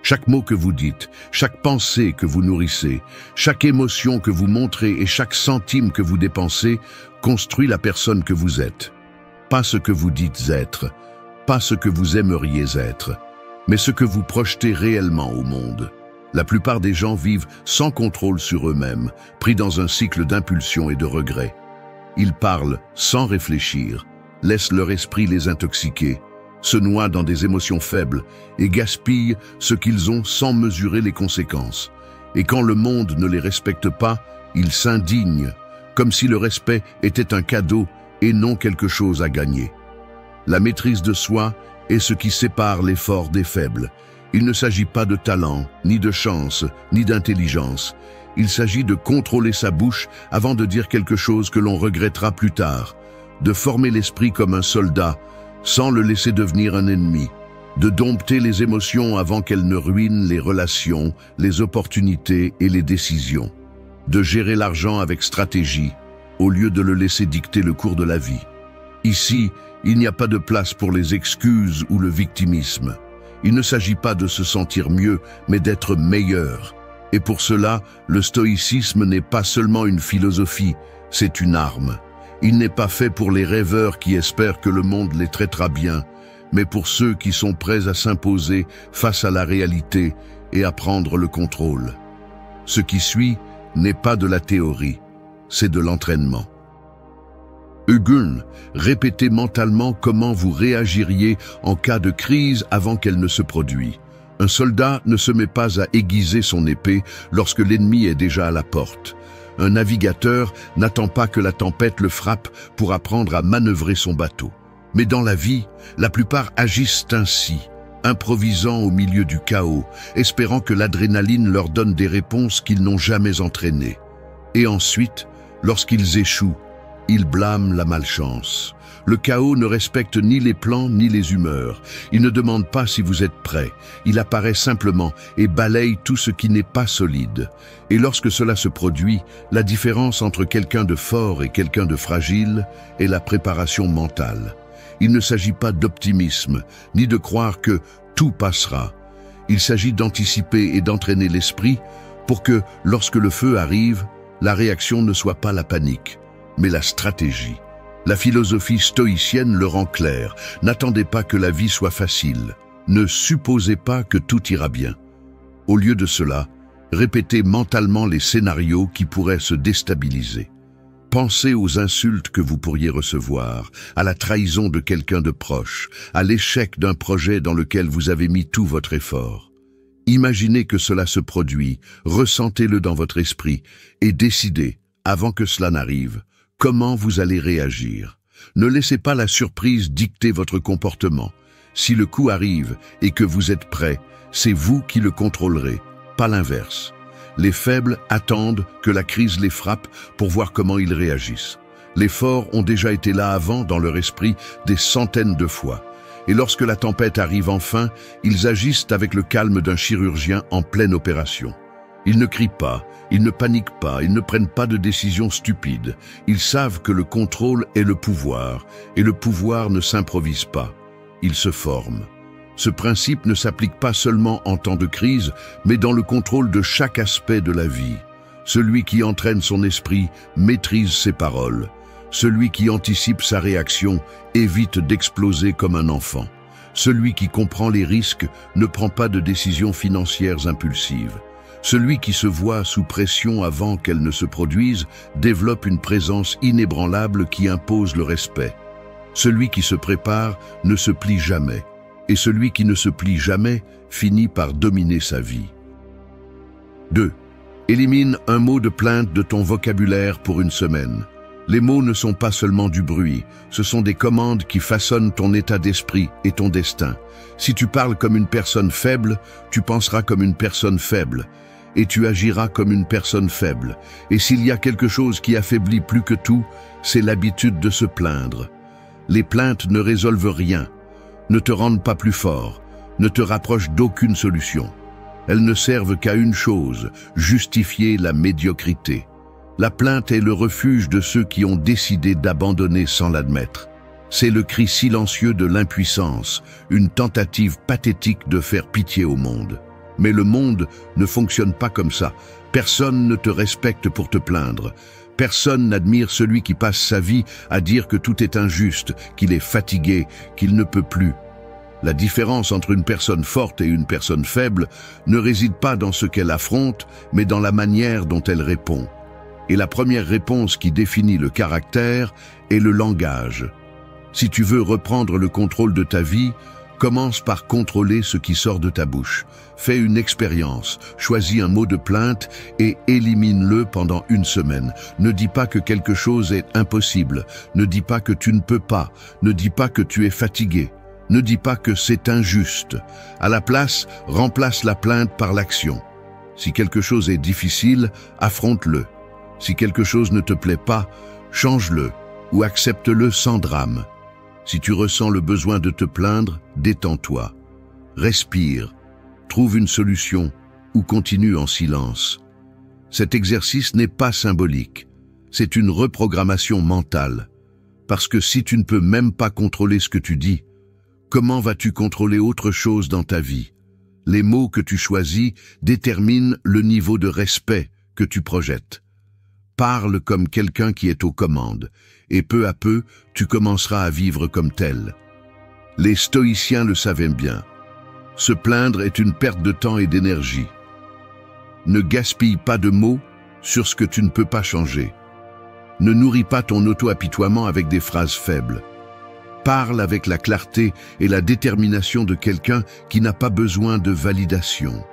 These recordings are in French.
Chaque mot que vous dites, chaque pensée que vous nourrissez, chaque émotion que vous montrez et chaque centime que vous dépensez construit la personne que vous êtes. Pas ce que vous dites être, pas ce que vous aimeriez être, mais ce que vous projetez réellement au monde. La plupart des gens vivent sans contrôle sur eux-mêmes, pris dans un cycle d'impulsion et de regret. Ils parlent sans réfléchir, laissent leur esprit les intoxiquer, se noient dans des émotions faibles et gaspillent ce qu'ils ont sans mesurer les conséquences. Et quand le monde ne les respecte pas, ils s'indignent, comme si le respect était un cadeau et non quelque chose à gagner. La maîtrise de soi est ce qui sépare les forts des faibles. Il ne s'agit pas de talent, ni de chance, ni d'intelligence. Il s'agit de contrôler sa bouche avant de dire quelque chose que l'on regrettera plus tard, de former l'esprit comme un soldat, sans le laisser devenir un ennemi, de dompter les émotions avant qu'elles ne ruinent les relations, les opportunités et les décisions, de gérer l'argent avec stratégie, au lieu de le laisser dicter le cours de la vie. Ici, il n'y a pas de place pour les excuses ou le victimisme. Il ne s'agit pas de se sentir mieux, mais d'être meilleur. Et pour cela, le stoïcisme n'est pas seulement une philosophie, c'est une arme. Il n'est pas fait pour les rêveurs qui espèrent que le monde les traitera bien, mais pour ceux qui sont prêts à s'imposer face à la réalité et à prendre le contrôle. Ce qui suit n'est pas de la théorie, c'est de l'entraînement. Huguen, répétez mentalement comment vous réagiriez en cas de crise avant qu'elle ne se produise. Un soldat ne se met pas à aiguiser son épée lorsque l'ennemi est déjà à la porte. Un navigateur n'attend pas que la tempête le frappe pour apprendre à manœuvrer son bateau. Mais dans la vie, la plupart agissent ainsi, improvisant au milieu du chaos, espérant que l'adrénaline leur donne des réponses qu'ils n'ont jamais entraînées. Et ensuite, lorsqu'ils échouent, ils blâment la malchance. Le chaos ne respecte ni les plans ni les humeurs. Il ne demande pas si vous êtes prêt. Il apparaît simplement et balaye tout ce qui n'est pas solide. Et lorsque cela se produit, la différence entre quelqu'un de fort et quelqu'un de fragile est la préparation mentale. Il ne s'agit pas d'optimisme, ni de croire que tout passera. Il s'agit d'anticiper et d'entraîner l'esprit pour que, lorsque le feu arrive, la réaction ne soit pas la panique, mais la stratégie. La philosophie stoïcienne le rend clair. N'attendez pas que la vie soit facile. Ne supposez pas que tout ira bien. Au lieu de cela, répétez mentalement les scénarios qui pourraient se déstabiliser. Pensez aux insultes que vous pourriez recevoir, à la trahison de quelqu'un de proche, à l'échec d'un projet dans lequel vous avez mis tout votre effort. Imaginez que cela se produit, ressentez-le dans votre esprit et décidez, avant que cela n'arrive, comment vous allez réagir. Ne laissez pas la surprise dicter votre comportement. Si le coup arrive et que vous êtes prêt, c'est vous qui le contrôlerez, pas l'inverse. Les faibles attendent que la crise les frappe pour voir comment ils réagissent. Les forts ont déjà été là avant dans leur esprit des centaines de fois. Et lorsque la tempête arrive enfin, ils agissent avec le calme d'un chirurgien en pleine opération. Ils ne crient pas, ils ne paniquent pas, ils ne prennent pas de décisions stupides. Ils savent que le contrôle est le pouvoir, et le pouvoir ne s'improvise pas. Il se forme. Ce principe ne s'applique pas seulement en temps de crise, mais dans le contrôle de chaque aspect de la vie. Celui qui entraîne son esprit maîtrise ses paroles. Celui qui anticipe sa réaction évite d'exploser comme un enfant. Celui qui comprend les risques ne prend pas de décisions financières impulsives. Celui qui se voit sous pression avant qu'elle ne se produise développe une présence inébranlable qui impose le respect. Celui qui se prépare ne se plie jamais, et celui qui ne se plie jamais finit par dominer sa vie. 2. Élimine un mot de plainte de ton vocabulaire pour une semaine. Les mots ne sont pas seulement du bruit, ce sont des commandes qui façonnent ton état d'esprit et ton destin. Si tu parles comme une personne faible, tu penseras comme une personne faible, et tu agiras comme une personne faible. Et s'il y a quelque chose qui affaiblit plus que tout, c'est l'habitude de se plaindre. Les plaintes ne résolvent rien, ne te rendent pas plus fort, ne te rapprochent d'aucune solution. Elles ne servent qu'à une chose, justifier la médiocrité. La plainte est le refuge de ceux qui ont décidé d'abandonner sans l'admettre. C'est le cri silencieux de l'impuissance, une tentative pathétique de faire pitié au monde. Mais le monde ne fonctionne pas comme ça. Personne ne te respecte pour te plaindre. Personne n'admire celui qui passe sa vie à dire que tout est injuste, qu'il est fatigué, qu'il ne peut plus. La différence entre une personne forte et une personne faible ne réside pas dans ce qu'elle affronte, mais dans la manière dont elle répond. Et la première réponse qui définit le caractère est le langage. Si tu veux reprendre le contrôle de ta vie, commence par contrôler ce qui sort de ta bouche. Fais une expérience, choisis un mot de plainte et élimine-le pendant une semaine. Ne dis pas que quelque chose est impossible. Ne dis pas que tu ne peux pas. Ne dis pas que tu es fatigué. Ne dis pas que c'est injuste. À la place, remplace la plainte par l'action. Si quelque chose est difficile, affronte-le. Si quelque chose ne te plaît pas, change-le ou accepte-le sans drame. Si tu ressens le besoin de te plaindre, détends-toi. Respire, trouve une solution ou continue en silence. Cet exercice n'est pas symbolique, c'est une reprogrammation mentale. Parce que si tu ne peux même pas contrôler ce que tu dis, comment vas-tu contrôler autre chose dans ta vie? Les mots que tu choisis déterminent le niveau de respect que tu projettes. Parle comme quelqu'un qui est aux commandes, et peu à peu, tu commenceras à vivre comme tel. Les stoïciens le savaient bien. Se plaindre est une perte de temps et d'énergie. Ne gaspille pas de mots sur ce que tu ne peux pas changer. Ne nourris pas ton auto-apitoiement avec des phrases faibles. Parle avec la clarté et la détermination de quelqu'un qui n'a pas besoin de validation.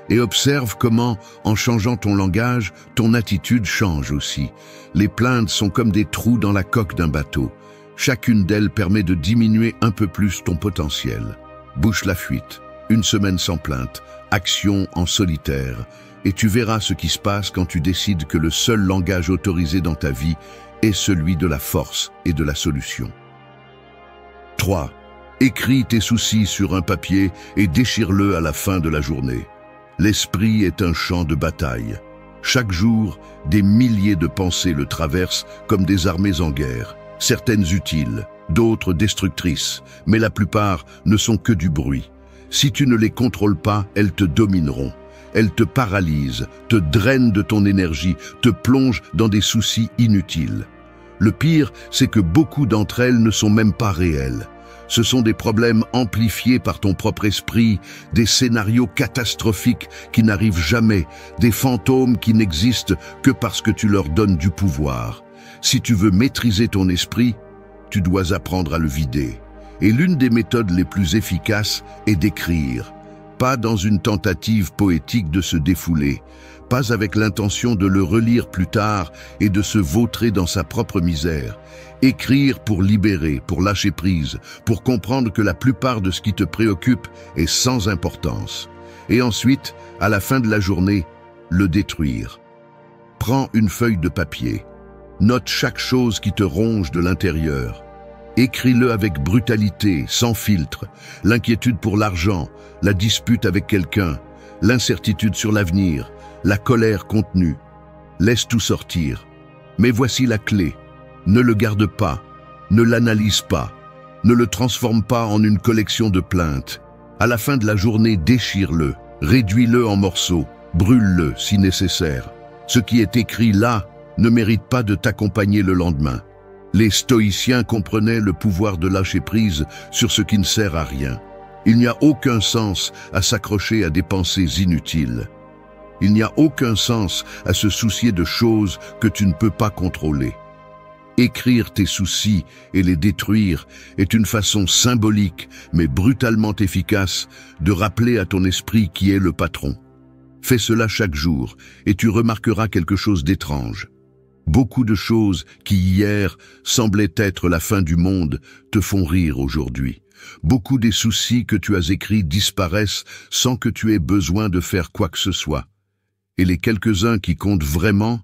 Et observe comment, en changeant ton langage, ton attitude change aussi. Les plaintes sont comme des trous dans la coque d'un bateau. Chacune d'elles permet de diminuer un peu plus ton potentiel. Bouche la fuite, une semaine sans plainte, action en solitaire, et tu verras ce qui se passe quand tu décides que le seul langage autorisé dans ta vie est celui de la force et de la solution. 3. Écris tes soucis sur un papier et déchire-le à la fin de la journée. L'esprit est un champ de bataille. Chaque jour, des milliers de pensées le traversent comme des armées en guerre, certaines utiles, d'autres destructrices, mais la plupart ne sont que du bruit. Si tu ne les contrôles pas, elles te domineront. Elles te paralysent, te drainent de ton énergie, te plongent dans des soucis inutiles. Le pire, c'est que beaucoup d'entre elles ne sont même pas réelles. Ce sont des problèmes amplifiés par ton propre esprit, des scénarios catastrophiques qui n'arrivent jamais, des fantômes qui n'existent que parce que tu leur donnes du pouvoir. Si tu veux maîtriser ton esprit, tu dois apprendre à le vider. Et l'une des méthodes les plus efficaces est d'écrire. Pas dans une tentative poétique de se défouler, pas avec l'intention de le relire plus tard et de se vautrer dans sa propre misère. Écrire pour libérer, pour lâcher prise, pour comprendre que la plupart de ce qui te préoccupe est sans importance. Et ensuite, à la fin de la journée, le détruire. Prends une feuille de papier. Note chaque chose qui te ronge de l'intérieur. Écris-le avec brutalité, sans filtre. L'inquiétude pour l'argent, la dispute avec quelqu'un, l'incertitude sur l'avenir, la colère contenue. Laisse tout sortir. Mais voici la clé. Ne le garde pas, ne l'analyse pas, ne le transforme pas en une collection de plaintes. À la fin de la journée, déchire-le, réduis-le en morceaux, brûle-le si nécessaire. Ce qui est écrit là ne mérite pas de t'accompagner le lendemain. Les stoïciens comprenaient le pouvoir de lâcher prise sur ce qui ne sert à rien. Il n'y a aucun sens à s'accrocher à des pensées inutiles. Il n'y a aucun sens à se soucier de choses que tu ne peux pas contrôler. Écrire tes soucis et les détruire est une façon symbolique, mais brutalement efficace, de rappeler à ton esprit qui est le patron. Fais cela chaque jour et tu remarqueras quelque chose d'étrange. Beaucoup de choses qui hier semblaient être la fin du monde te font rire aujourd'hui. Beaucoup des soucis que tu as écrits disparaissent sans que tu aies besoin de faire quoi que ce soit. Et les quelques-uns qui comptent vraiment,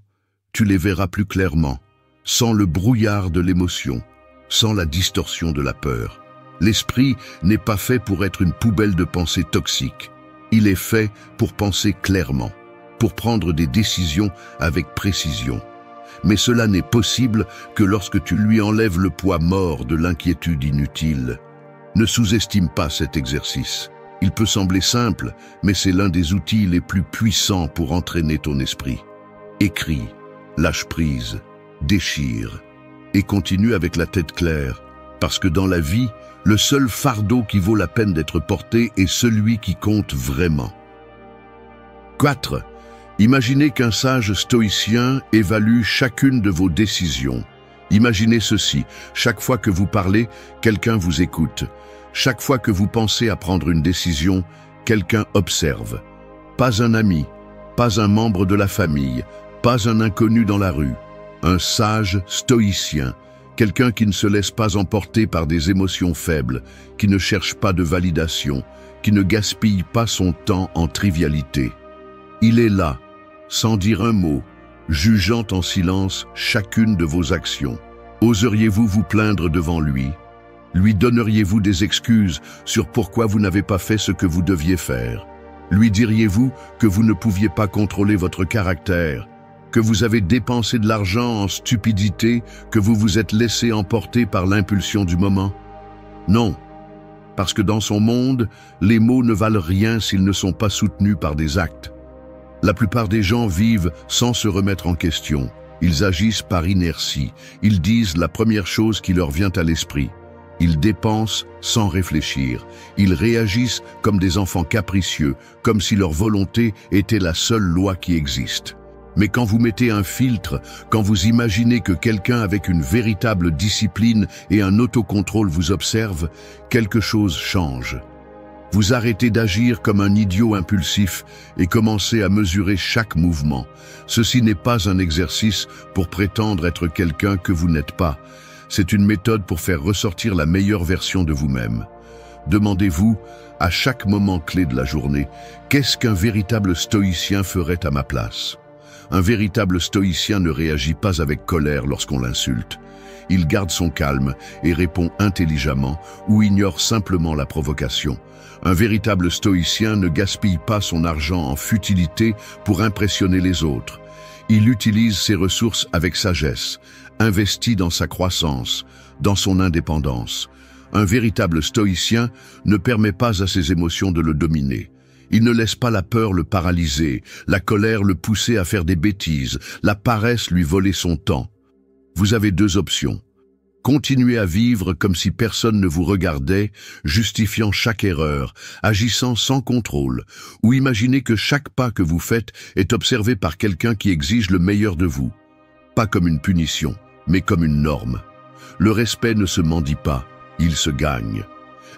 tu les verras plus clairement, sans le brouillard de l'émotion, sans la distorsion de la peur. L'esprit n'est pas fait pour être une poubelle de pensées toxiques. Il est fait pour penser clairement, pour prendre des décisions avec précision. Mais cela n'est possible que lorsque tu lui enlèves le poids mort de l'inquiétude inutile. Ne sous-estime pas cet exercice. Il peut sembler simple, mais c'est l'un des outils les plus puissants pour entraîner ton esprit. Écris, lâche prise, déchire, et continue avec la tête claire, parce que dans la vie, le seul fardeau qui vaut la peine d'être porté est celui qui compte vraiment. 4. Imaginez qu'un sage stoïcien évalue chacune de vos décisions. Imaginez ceci, chaque fois que vous parlez, quelqu'un vous écoute. Chaque fois que vous pensez à prendre une décision, quelqu'un observe. Pas un ami, pas un membre de la famille, pas un inconnu dans la rue. Un sage stoïcien, quelqu'un qui ne se laisse pas emporter par des émotions faibles, qui ne cherche pas de validation, qui ne gaspille pas son temps en trivialité. Il est là, sans dire un mot, jugeant en silence chacune de vos actions. Oseriez-vous vous plaindre devant lui? Lui donneriez-vous des excuses sur pourquoi vous n'avez pas fait ce que vous deviez faire? Lui diriez-vous que vous ne pouviez pas contrôler votre caractère, que vous avez dépensé de l'argent en stupidité, que vous vous êtes laissé emporter par l'impulsion du moment? Non, parce que dans son monde, les mots ne valent rien s'ils ne sont pas soutenus par des actes. La plupart des gens vivent sans se remettre en question. Ils agissent par inertie. Ils disent la première chose qui leur vient à l'esprit. Ils dépensent sans réfléchir. Ils réagissent comme des enfants capricieux, comme si leur volonté était la seule loi qui existe. Mais quand vous mettez un filtre, quand vous imaginez que quelqu'un avec une véritable discipline et un autocontrôle vous observe, quelque chose change. Vous arrêtez d'agir comme un idiot impulsif et commencez à mesurer chaque mouvement. Ceci n'est pas un exercice pour prétendre être quelqu'un que vous n'êtes pas. C'est une méthode pour faire ressortir la meilleure version de vous-même. Demandez-vous, à chaque moment clé de la journée, qu'est-ce qu'un véritable stoïcien ferait à ma place? Un véritable stoïcien ne réagit pas avec colère lorsqu'on l'insulte. Il garde son calme et répond intelligemment ou ignore simplement la provocation. Un véritable stoïcien ne gaspille pas son argent en futilité pour impressionner les autres. Il utilise ses ressources avec sagesse, investit dans sa croissance, dans son indépendance. Un véritable stoïcien ne permet pas à ses émotions de le dominer. Il ne laisse pas la peur le paralyser, la colère le pousser à faire des bêtises, la paresse lui voler son temps. Vous avez deux options. Continuez à vivre comme si personne ne vous regardait, justifiant chaque erreur, agissant sans contrôle, ou imaginez que chaque pas que vous faites est observé par quelqu'un qui exige le meilleur de vous. Pas comme une punition, mais comme une norme. Le respect ne se mendie pas, il se gagne.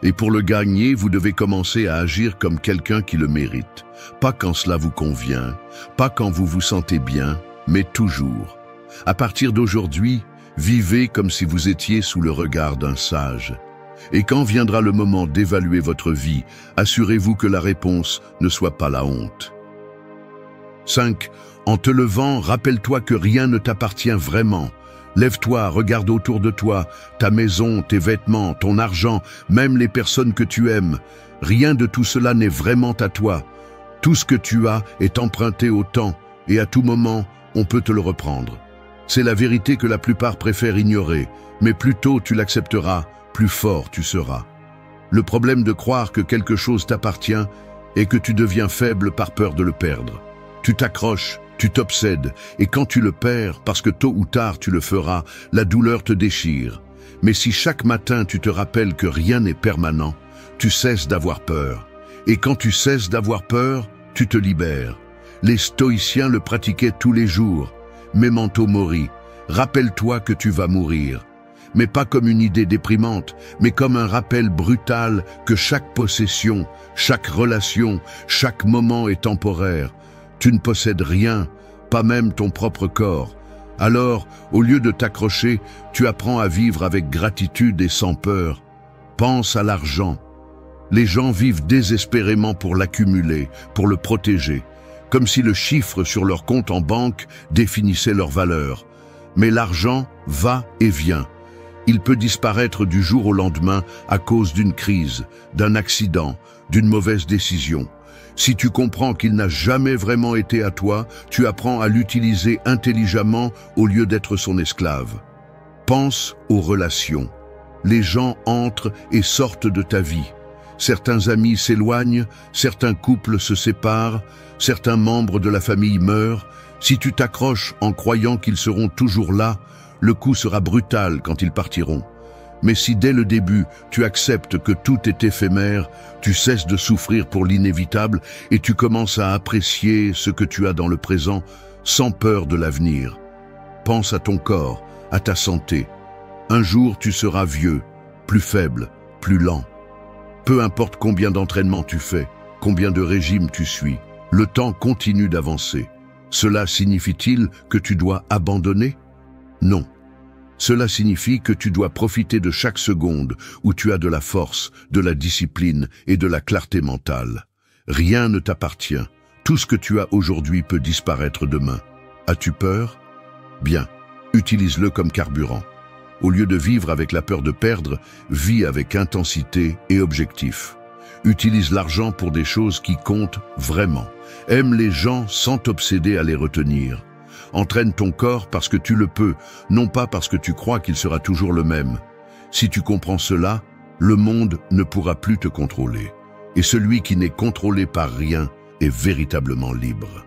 Et pour le gagner, vous devez commencer à agir comme quelqu'un qui le mérite. Pas quand cela vous convient, pas quand vous vous sentez bien, mais toujours. À partir d'aujourd'hui, vivez comme si vous étiez sous le regard d'un sage. Et quand viendra le moment d'évaluer votre vie, assurez-vous que la réponse ne soit pas la honte. 5. En te levant, rappelle-toi que rien ne t'appartient vraiment. Lève-toi, regarde autour de toi, ta maison, tes vêtements, ton argent, même les personnes que tu aimes. Rien de tout cela n'est vraiment à toi. Tout ce que tu as est emprunté au temps, et à tout moment, on peut te le reprendre. C'est la vérité que la plupart préfèrent ignorer, mais plus tôt tu l'accepteras, plus fort tu seras. Le problème de croire que quelque chose t'appartient est que tu deviens faible par peur de le perdre. Tu t'accroches, tu t'obsèdes, et quand tu le perds, parce que tôt ou tard tu le feras, la douleur te déchire. Mais si chaque matin tu te rappelles que rien n'est permanent, tu cesses d'avoir peur. Et quand tu cesses d'avoir peur, tu te libères. Les stoïciens le pratiquaient tous les jours. Memento mori, rappelle-toi que tu vas mourir. Mais pas comme une idée déprimante, mais comme un rappel brutal que chaque possession, chaque relation, chaque moment est temporaire. Tu ne possèdes rien, pas même ton propre corps. Alors, au lieu de t'accrocher, tu apprends à vivre avec gratitude et sans peur. Pense à l'argent. Les gens vivent désespérément pour l'accumuler, pour le protéger, comme si le chiffre sur leur compte en banque définissait leur valeur. Mais l'argent va et vient. Il peut disparaître du jour au lendemain à cause d'une crise, d'un accident, d'une mauvaise décision. Si tu comprends qu'il n'a jamais vraiment été à toi, tu apprends à l'utiliser intelligemment au lieu d'être son esclave. Pense aux relations. Les gens entrent et sortent de ta vie. Certains amis s'éloignent, certains couples se séparent, certains membres de la famille meurent. Si tu t'accroches en croyant qu'ils seront toujours là, le coup sera brutal quand ils partiront. Mais si dès le début, tu acceptes que tout est éphémère, tu cesses de souffrir pour l'inévitable et tu commences à apprécier ce que tu as dans le présent sans peur de l'avenir. Pense à ton corps, à ta santé. Un jour, tu seras vieux, plus faible, plus lent. Peu importe combien d'entraînements tu fais, combien de régimes tu suis, le temps continue d'avancer. Cela signifie-t-il que tu dois abandonner? Non. Cela signifie que tu dois profiter de chaque seconde où tu as de la force, de la discipline et de la clarté mentale. Rien ne t'appartient. Tout ce que tu as aujourd'hui peut disparaître demain. As-tu peur? Bien, utilise-le comme carburant. Au lieu de vivre avec la peur de perdre, vis avec intensité et objectif. Utilise l'argent pour des choses qui comptent vraiment. Aime les gens sans t'obséder à les retenir. Entraîne ton corps parce que tu le peux, non pas parce que tu crois qu'il sera toujours le même. Si tu comprends cela, le monde ne pourra plus te contrôler. Et celui qui n'est contrôlé par rien est véritablement libre.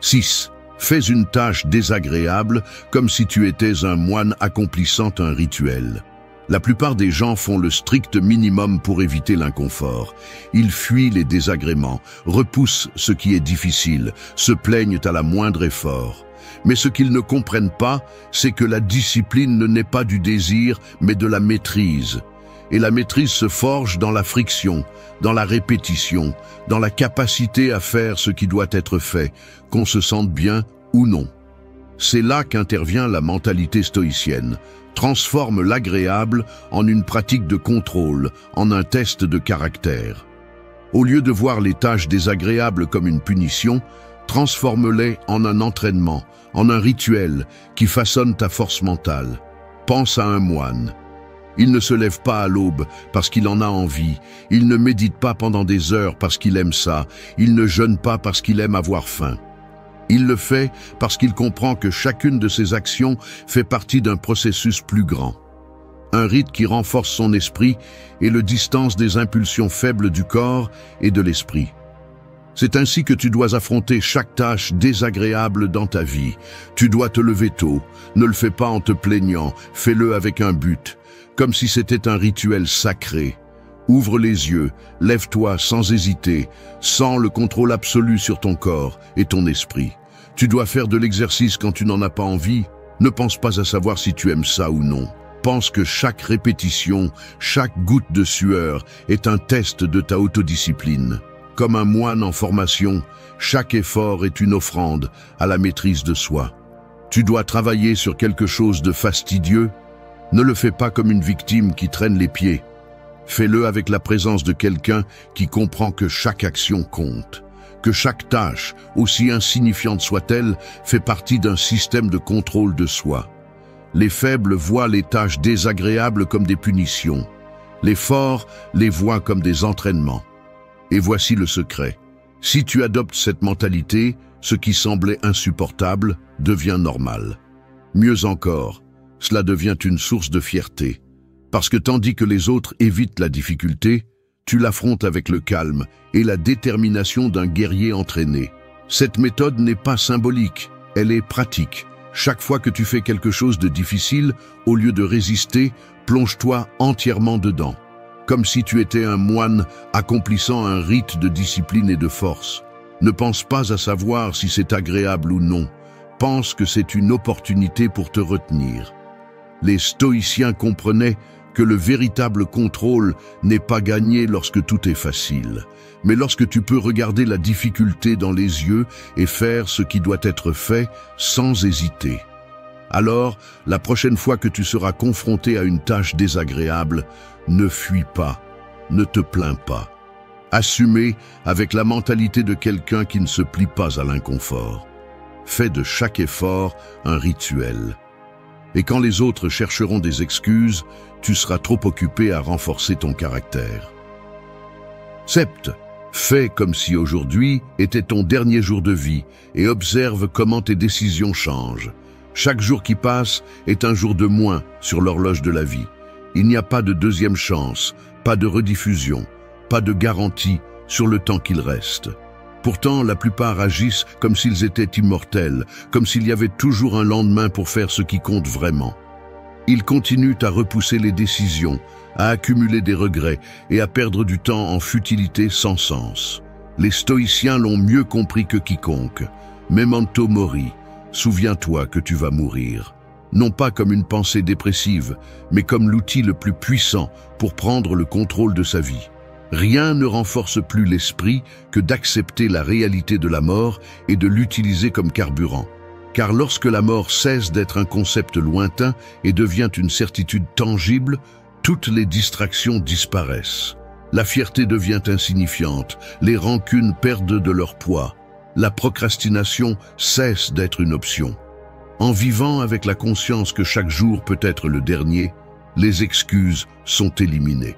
6. Fais une tâche désagréable comme si tu étais un moine accomplissant un rituel. La plupart des gens font le strict minimum pour éviter l'inconfort. Ils fuient les désagréments, repoussent ce qui est difficile, se plaignent à la moindre effort. Mais ce qu'ils ne comprennent pas, c'est que la discipline ne naît pas du désir, mais de la maîtrise. Et la maîtrise se forge dans la friction, dans la répétition, dans la capacité à faire ce qui doit être fait, qu'on se sente bien ou non. C'est là qu'intervient la mentalité stoïcienne. Transforme l'agréable en une pratique de contrôle, en un test de caractère. Au lieu de voir les tâches désagréables comme une punition, transforme-les en un entraînement, en un rituel qui façonne ta force mentale. Pense à un moine. Il ne se lève pas à l'aube parce qu'il en a envie, il ne médite pas pendant des heures parce qu'il aime ça, il ne jeûne pas parce qu'il aime avoir faim. Il le fait parce qu'il comprend que chacune de ses actions fait partie d'un processus plus grand. Un rite qui renforce son esprit et le distance des impulsions faibles du corps et de l'esprit. C'est ainsi que tu dois affronter chaque tâche désagréable dans ta vie. Tu dois te lever tôt. Ne le fais pas en te plaignant, fais-le avec un but, comme si c'était un rituel sacré. Ouvre les yeux, lève-toi sans hésiter, sens le contrôle absolu sur ton corps et ton esprit. Tu dois faire de l'exercice quand tu n'en as pas envie. Ne pense pas à savoir si tu aimes ça ou non. Pense que chaque répétition, chaque goutte de sueur est un test de ta autodiscipline. Comme un moine en formation, chaque effort est une offrande à la maîtrise de soi. Tu dois travailler sur quelque chose de fastidieux. Ne le fais pas comme une victime qui traîne les pieds. Fais-le avec la présence de quelqu'un qui comprend que chaque action compte, que chaque tâche, aussi insignifiante soit-elle, fait partie d'un système de contrôle de soi. Les faibles voient les tâches désagréables comme des punitions. Les forts les voient comme des entraînements. Et voici le secret. Si tu adoptes cette mentalité, ce qui semblait insupportable devient normal. Mieux encore, cela devient une source de fierté. Parce que tandis que les autres évitent la difficulté, tu l'affrontes avec le calme et la détermination d'un guerrier entraîné. Cette méthode n'est pas symbolique, elle est pratique. Chaque fois que tu fais quelque chose de difficile, au lieu de résister, plonge-toi entièrement dedans. Comme si tu étais un moine accomplissant un rite de discipline et de force. Ne pense pas à savoir si c'est agréable ou non. Pense que c'est une opportunité pour te retenir. Les stoïciens comprenaient que le véritable contrôle n'est pas gagné lorsque tout est facile, mais lorsque tu peux regarder la difficulté dans les yeux et faire ce qui doit être fait sans hésiter. Alors, la prochaine fois que tu seras confronté à une tâche désagréable, ne fuis pas, ne te plains pas. Assumez avec la mentalité de quelqu'un qui ne se plie pas à l'inconfort. Fais de chaque effort un rituel. Et quand les autres chercheront des excuses, tu seras trop occupé à renforcer ton caractère. 7. Fais comme si aujourd'hui était ton dernier jour de vie et observe comment tes décisions changent. Chaque jour qui passe est un jour de moins sur l'horloge de la vie. Il n'y a pas de deuxième chance, pas de rediffusion, pas de garantie sur le temps qu'il reste. Pourtant, la plupart agissent comme s'ils étaient immortels, comme s'il y avait toujours un lendemain pour faire ce qui compte vraiment. Ils continuent à repousser les décisions, à accumuler des regrets et à perdre du temps en futilité sans sens. Les stoïciens l'ont mieux compris que quiconque. Memento mori, souviens-toi que tu vas mourir. Non pas comme une pensée dépressive, mais comme l'outil le plus puissant pour prendre le contrôle de sa vie. Rien ne renforce plus l'esprit que d'accepter la réalité de la mort et de l'utiliser comme carburant. Car lorsque la mort cesse d'être un concept lointain et devient une certitude tangible, toutes les distractions disparaissent. La fierté devient insignifiante, les rancunes perdent de leur poids, la procrastination cesse d'être une option. En vivant avec la conscience que chaque jour peut être le dernier, les excuses sont éliminées.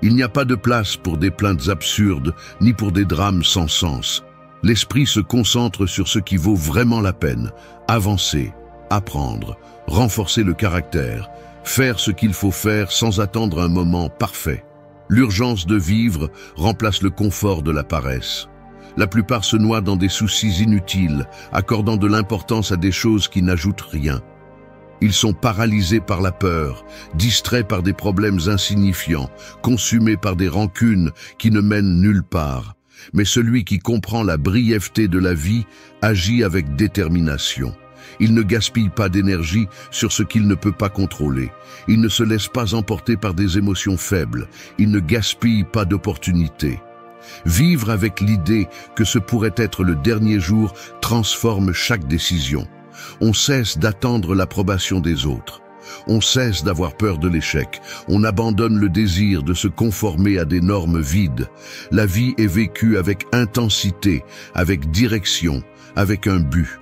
Il n'y a pas de place pour des plaintes absurdes, ni pour des drames sans sens. L'esprit se concentre sur ce qui vaut vraiment la peine, avancer, apprendre, renforcer le caractère, faire ce qu'il faut faire sans attendre un moment parfait. L'urgence de vivre remplace le confort de la paresse. La plupart se noient dans des soucis inutiles, accordant de l'importance à des choses qui n'ajoutent rien. Ils sont paralysés par la peur, distraits par des problèmes insignifiants, consumés par des rancunes qui ne mènent nulle part. Mais celui qui comprend la brièveté de la vie agit avec détermination. Il ne gaspille pas d'énergie sur ce qu'il ne peut pas contrôler. Il ne se laisse pas emporter par des émotions faibles. Il ne gaspille pas d'opportunités. Vivre avec l'idée que ce pourrait être le dernier jour transforme chaque décision. On cesse d'attendre l'approbation des autres. On cesse d'avoir peur de l'échec. On abandonne le désir de se conformer à des normes vides. La vie est vécue avec intensité, avec direction, avec un but.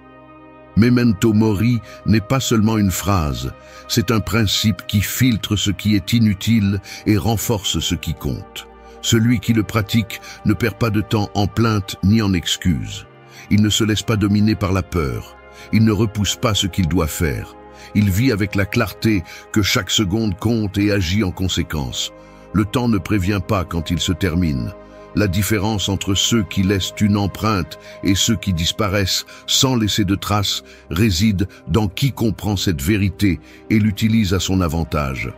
Memento mori n'est pas seulement une phrase, c'est un principe qui filtre ce qui est inutile et renforce ce qui compte. Celui qui le pratique ne perd pas de temps en plaintes ni en excuses. Il ne se laisse pas dominer par la peur. Il ne repousse pas ce qu'il doit faire. Il vit avec la clarté que chaque seconde compte et agit en conséquence. Le temps ne prévient pas quand il se termine. La différence entre ceux qui laissent une empreinte et ceux qui disparaissent sans laisser de traces réside dans qui comprend cette vérité et l'utilise à son avantage.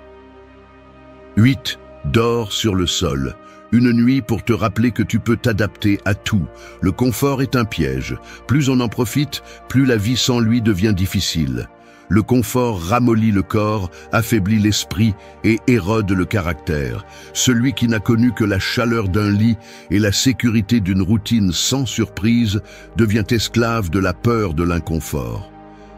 8. Dors sur le sol. Une nuit pour te rappeler que tu peux t'adapter à tout. Le confort est un piège. Plus on en profite, plus la vie sans lui devient difficile. Le confort ramollit le corps, affaiblit l'esprit et érode le caractère. Celui qui n'a connu que la chaleur d'un lit et la sécurité d'une routine sans surprise devient esclave de la peur de l'inconfort.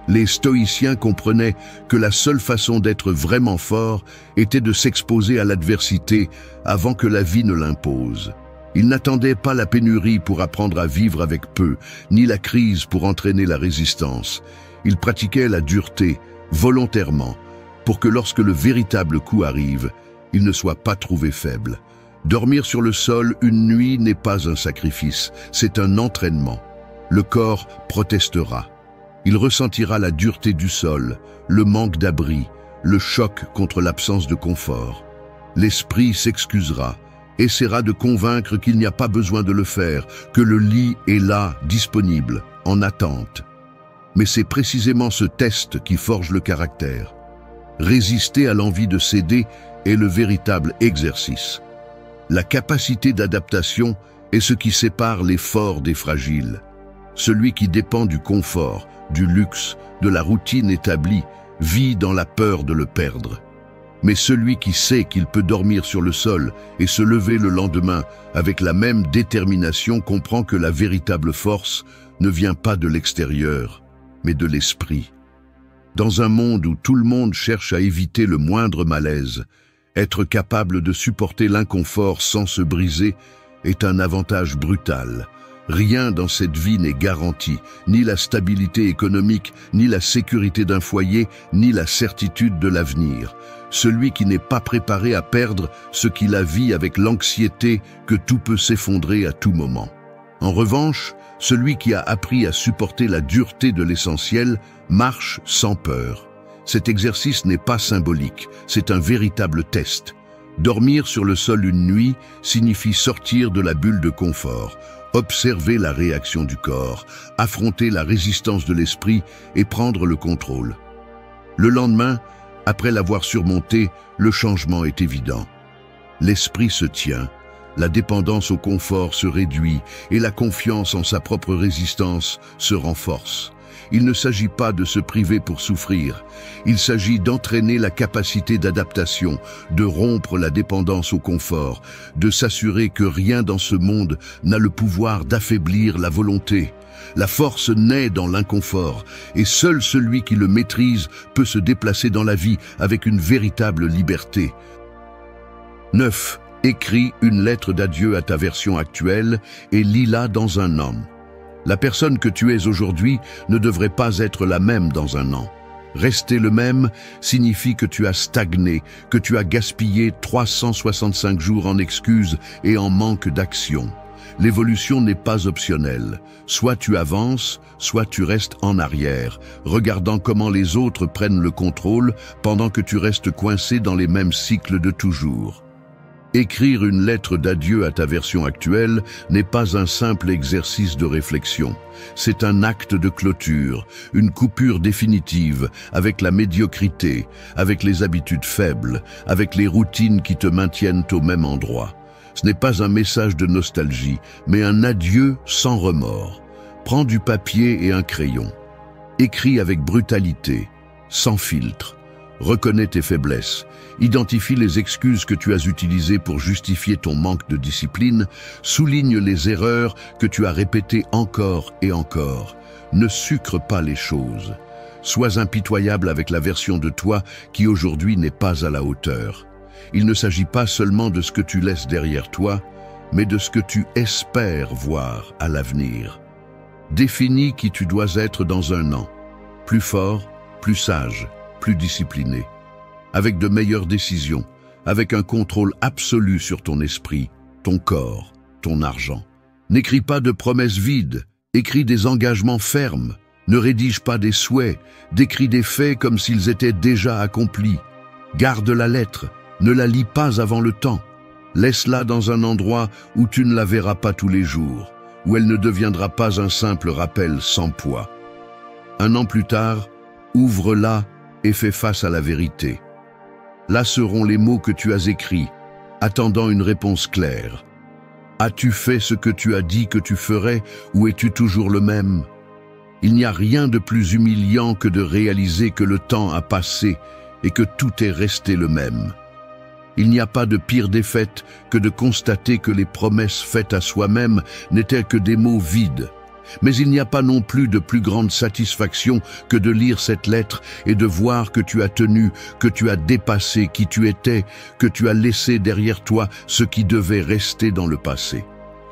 Les stoïciens comprenaient que la seule façon d'être vraiment fort était de s'exposer à l'adversité avant que la vie ne l'impose. Ils n'attendaient pas la pénurie pour apprendre à vivre avec peu, ni la crise pour entraîner la résistance. Ils pratiquaient la dureté, volontairement, pour que lorsque le véritable coup arrive, ils ne soient pas trouvés faibles. Dormir sur le sol une nuit n'est pas un sacrifice, c'est un entraînement. Le corps protestera. Il ressentira la dureté du sol, le manque d'abri, le choc contre l'absence de confort. L'esprit s'excusera, essaiera de convaincre qu'il n'y a pas besoin de le faire, que le lit est là, disponible, en attente. Mais c'est précisément ce test qui forge le caractère. Résister à l'envie de céder est le véritable exercice. La capacité d'adaptation est ce qui sépare les forts des fragiles. Celui qui dépend du confort, du luxe, de la routine établie, vit dans la peur de le perdre. Mais celui qui sait qu'il peut dormir sur le sol et se lever le lendemain avec la même détermination comprend que la véritable force ne vient pas de l'extérieur, mais de l'esprit. Dans un monde où tout le monde cherche à éviter le moindre malaise, être capable de supporter l'inconfort sans se briser est un avantage brutal. Rien dans cette vie n'est garanti, ni la stabilité économique, ni la sécurité d'un foyer, ni la certitude de l'avenir. Celui qui n'est pas préparé à perdre ce qu'il a vit avec l'anxiété que tout peut s'effondrer à tout moment. En revanche, celui qui a appris à supporter la dureté de l'essentiel marche sans peur. Cet exercice n'est pas symbolique, c'est un véritable test. Dormir sur le sol une nuit signifie sortir de la bulle de confort, observer la réaction du corps, affronter la résistance de l'esprit et prendre le contrôle. Le lendemain, après l'avoir surmonté, le changement est évident. L'esprit se tient, la dépendance au confort se réduit et la confiance en sa propre résistance se renforce. Il ne s'agit pas de se priver pour souffrir, il s'agit d'entraîner la capacité d'adaptation, de rompre la dépendance au confort, de s'assurer que rien dans ce monde n'a le pouvoir d'affaiblir la volonté. La force naît dans l'inconfort, et seul celui qui le maîtrise peut se déplacer dans la vie avec une véritable liberté. 9. Écris une lettre d'adieu à ta version actuelle et lis-la dans un an. La personne que tu es aujourd'hui ne devrait pas être la même dans un an. Rester le même signifie que tu as stagné, que tu as gaspillé 365 jours en excuses et en manque d'action. L'évolution n'est pas optionnelle. Soit tu avances, soit tu restes en arrière, regardant comment les autres prennent le contrôle pendant que tu restes coincé dans les mêmes cycles de toujours. Écrire une lettre d'adieu à ta version actuelle n'est pas un simple exercice de réflexion. C'est un acte de clôture, une coupure définitive avec la médiocrité, avec les habitudes faibles, avec les routines qui te maintiennent au même endroit. Ce n'est pas un message de nostalgie, mais un adieu sans remords. Prends du papier et un crayon. Écris avec brutalité, sans filtre. Reconnais tes faiblesses. Identifie les excuses que tu as utilisées pour justifier ton manque de discipline. Souligne les erreurs que tu as répétées encore et encore. Ne sucre pas les choses. Sois impitoyable avec la version de toi qui aujourd'hui n'est pas à la hauteur. Il ne s'agit pas seulement de ce que tu laisses derrière toi, mais de ce que tu espères voir à l'avenir. Définis qui tu dois être dans un an. Plus fort, plus sage, plus discipliné. Avec de meilleures décisions, avec un contrôle absolu sur ton esprit, ton corps, ton argent. N'écris pas de promesses vides, écris des engagements fermes. Ne rédige pas des souhaits, décris des faits comme s'ils étaient déjà accomplis. Garde la lettre, ne la lis pas avant le temps. Laisse-la dans un endroit où tu ne la verras pas tous les jours, où elle ne deviendra pas un simple rappel sans poids. Un an plus tard, ouvre-la et fais face à la vérité. Là seront les mots que tu as écrits, attendant une réponse claire. As-tu fait ce que tu as dit que tu ferais, ou es-tu toujours le même? Il n'y a rien de plus humiliant que de réaliser que le temps a passé et que tout est resté le même. Il n'y a pas de pire défaite que de constater que les promesses faites à soi-même n'étaient que des mots vides. Mais il n'y a pas non plus de plus grande satisfaction que de lire cette lettre et de voir que tu as tenu, que tu as dépassé qui tu étais, que tu as laissé derrière toi ce qui devait rester dans le passé.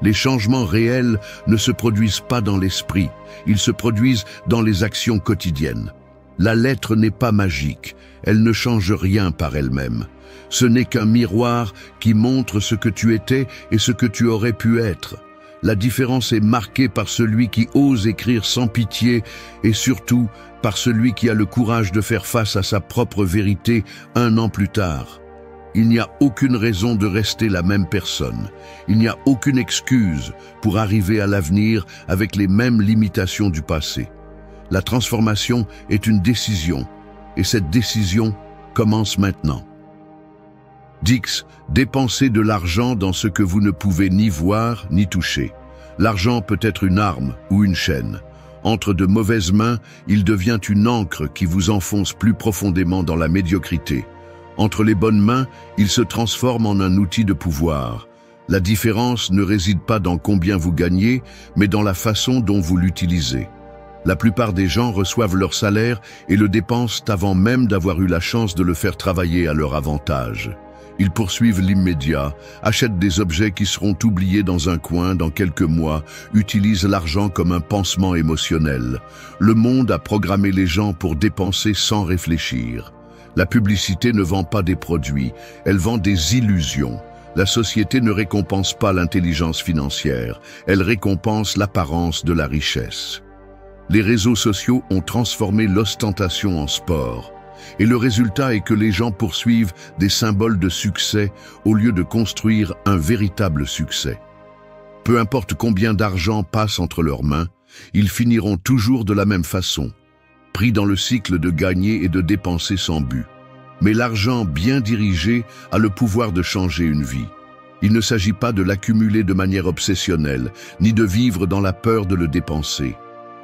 Les changements réels ne se produisent pas dans l'esprit, ils se produisent dans les actions quotidiennes. La lettre n'est pas magique, elle ne change rien par elle-même. Ce n'est qu'un miroir qui montre ce que tu étais et ce que tu aurais pu être. La différence est marquée par celui qui ose écrire sans pitié et surtout par celui qui a le courage de faire face à sa propre vérité un an plus tard. Il n'y a aucune raison de rester la même personne. Il n'y a aucune excuse pour arriver à l'avenir avec les mêmes limitations du passé. La transformation est une décision et cette décision commence maintenant. Dix, dépensez de l'argent dans ce que vous ne pouvez ni voir ni toucher. L'argent peut être une arme ou une chaîne. Entre de mauvaises mains, il devient une ancre qui vous enfonce plus profondément dans la médiocrité. Entre les bonnes mains, il se transforme en un outil de pouvoir. La différence ne réside pas dans combien vous gagnez, mais dans la façon dont vous l'utilisez. La plupart des gens reçoivent leur salaire et le dépensent avant même d'avoir eu la chance de le faire travailler à leur avantage. Ils poursuivent l'immédiat, achètent des objets qui seront oubliés dans un coin dans quelques mois, utilisent l'argent comme un pansement émotionnel. Le monde a programmé les gens pour dépenser sans réfléchir. La publicité ne vend pas des produits, elle vend des illusions. La société ne récompense pas l'intelligence financière, elle récompense l'apparence de la richesse. Les réseaux sociaux ont transformé l'ostentation en sport. Et le résultat est que les gens poursuivent des symboles de succès au lieu de construire un véritable succès. Peu importe combien d'argent passe entre leurs mains, ils finiront toujours de la même façon, pris dans le cycle de gagner et de dépenser sans but. Mais l'argent bien dirigé a le pouvoir de changer une vie. Il ne s'agit pas de l'accumuler de manière obsessionnelle, ni de vivre dans la peur de le dépenser.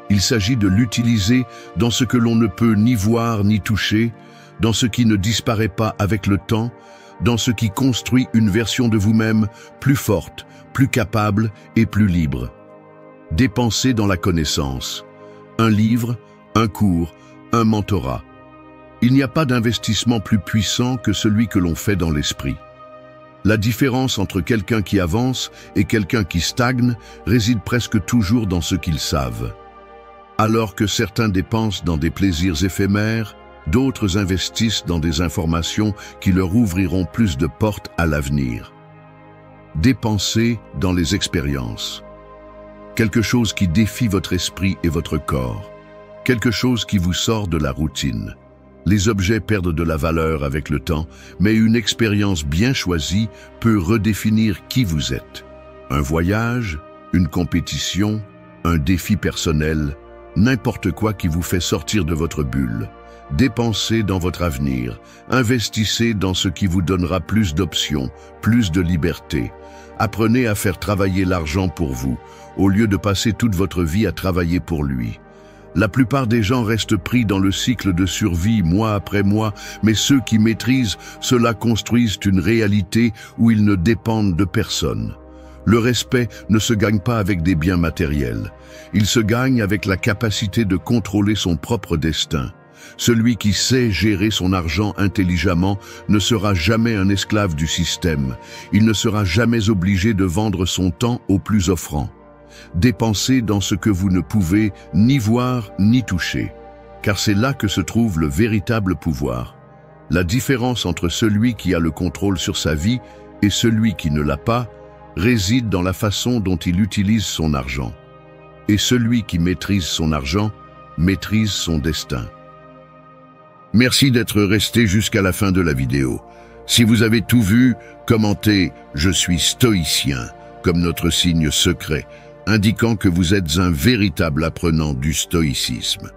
Il s'agit de l'utiliser dans ce que l'on ne peut ni voir ni toucher, dans ce qui ne disparaît pas avec le temps, dans ce qui construit une version de vous-même plus forte, plus capable et plus libre. Dépensez dans la connaissance. Un livre, un cours, un mentorat. Il n'y a pas d'investissement plus puissant que celui que l'on fait dans l'esprit. La différence entre quelqu'un qui avance et quelqu'un qui stagne réside presque toujours dans ce qu'ils savent. Alors que certains dépensent dans des plaisirs éphémères, d'autres investissent dans des informations qui leur ouvriront plus de portes à l'avenir. Dépensez dans les expériences. Quelque chose qui défie votre esprit et votre corps. Quelque chose qui vous sort de la routine. Les objets perdent de la valeur avec le temps, mais une expérience bien choisie peut redéfinir qui vous êtes. Un voyage, une compétition, un défi personnel, n'importe quoi qui vous fait sortir de votre bulle. Dépensez dans votre avenir, investissez dans ce qui vous donnera plus d'options, plus de liberté. Apprenez à faire travailler l'argent pour vous, au lieu de passer toute votre vie à travailler pour lui. La plupart des gens restent pris dans le cycle de survie mois après mois, mais ceux qui maîtrisent cela construisent une réalité où ils ne dépendent de personne. Le respect ne se gagne pas avec des biens matériels. Il se gagne avec la capacité de contrôler son propre destin. Celui qui sait gérer son argent intelligemment ne sera jamais un esclave du système. Il ne sera jamais obligé de vendre son temps au plus offrant. Dépensez dans ce que vous ne pouvez ni voir ni toucher, car c'est là que se trouve le véritable pouvoir. La différence entre celui qui a le contrôle sur sa vie et celui qui ne l'a pas réside dans la façon dont il utilise son argent. Et celui qui maîtrise son argent maîtrise son destin. Merci d'être resté jusqu'à la fin de la vidéo. Si vous avez tout vu, commentez « Je suis stoïcien » comme notre signe secret, indiquant que vous êtes un véritable apprenant du stoïcisme.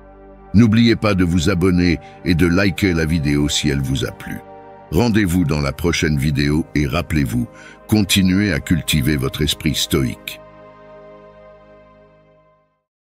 N'oubliez pas de vous abonner et de liker la vidéo si elle vous a plu. Rendez-vous dans la prochaine vidéo et rappelez-vous, continuez à cultiver votre esprit stoïque.